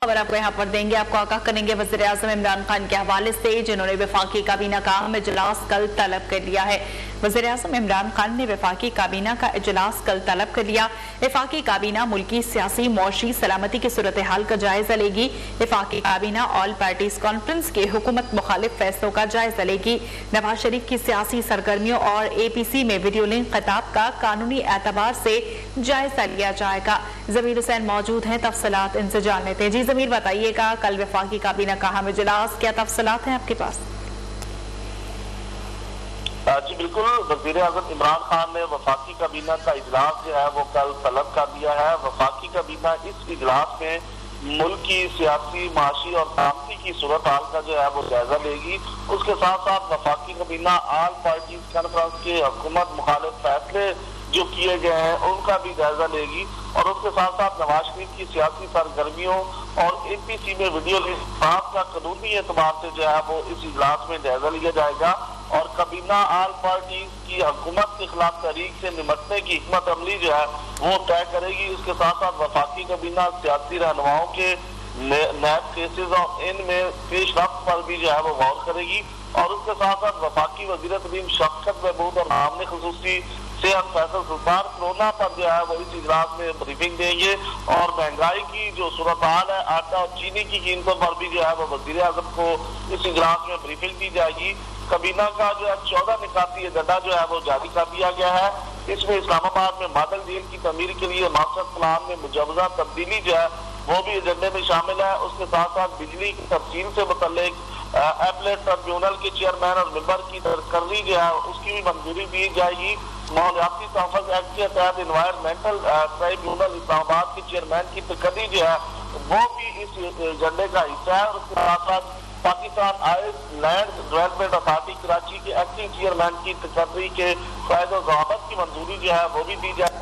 खबर आपको यहाँ पर देंगे। आपको आगाह करेंगे वज़ीर आज़म इमरान खान के हवाले से, जिन्होंने वफाकी काबीना का अहम इजलास कल तलब कर लिया है। वज़ीर आज़म इमरान खान ने वफाकी काबीना का इजलास कल तलब कर लिया। वफाकी काबीना मुल्की सियासी मौशी सलामती की सूरत हाल का जायजा लेगी। वफाकी काबीना ऑल पार्टीज कॉन्फ्रेंस के हुकूमत मुखालिफ फैसलों का जायजा लेगी। नवाज शरीफ की सियासी सरगर्मियों और APC में वीडियो लिंक खिताब का कानूनी एतबार से जायजा लिया जाएगा। जमीर हुसैन मौजूद हैं, तफसीलात इनसे जान लेते हैं। जी जमीर, बताइएगा कल वफाकी काबीना का अहम इजलास, क्या तफसीलात हैं आपके पास? जी बिल्कुल, वज़ीर आज़म इमरान खान ने वफाकी काबीना का इजलास जो है वो कल तलब कर दिया है। वफाकी काबीना इस इजलास में मुल्क की सियासी, माशी और सलामती की सूरत हाल का जो है वो जायजा लेगी। उसके साथ साथ वफाकी काबीना ऑल पार्टीज कॉन्फ्रेंस के हुकूमत मुखालिफ फैसले जो किए गए हैं उनका भी जायजा लेगी, और उसके साथ साथ नवाज शरीफ की सियासी सरगर्मियों और APC में वीडियो लिंक का कानूनी एतबार से जो है वो इस इजलास में जायजा लिया जाएगा, और काबीना ऑल पार्टीज की हुकूमत के खिलाफ तहरीक से निमटने की हिकमत अमली जो है वो तय करेगी। इसके साथ साथ वफाकी काबीना सियासी रहनुमाओं के नैब केसेज और इनमें पेश रफ्त पर भी जो है वो गौर करेगी, और उसके साथ साथ वफाकी वज़ीर तमीम शफ़क़त महमूद और आमने ख़ुसूसी सेहत फैसल सुल्तान कोरोना पर जो है वो इस इजलास में ब्रीफिंग देंगे, और महंगाई की जो सूरत हाल है, आटा और चीनी की कीमतों पर भी जो है वो वज़ीर आज़म को इस इजलास में ब्रीफिंग दी जाएगी। काबीना का जो है 14 निकाती एजेंडा जो है वो जारी कर दिया गया है। इसमें इस्लामाबाद में मॉडल जेल की तमीर के लिए मास्टर प्लान में मुजवजा तब्दीली जो है वो भी एजेंडे में शामिल है। उसके साथ साथ बिजली की तफसील से मुतल्लिक एपलेट ट्रिब्यूनल के चेयरमैन और मेंबर की तकर्री जो है उसकी भी मंजूरी दी जाएगी। माहौलियाती तहफ़्फ़ुज़ एक्ट के तहत इन्वायरमेंटल ट्रिब्यूनल इस्लामाबाद के चेयरमैन की तकर्री जो है वो भी इस एजेंडे का हिस्सा है। और उसके साथ साथ Pakistan land development authority Karachi के एक्टिंग चेयरमैन की तकर्री के क़ायद व ज़वाबत की मंजूरी जो है वो भी दी जाए।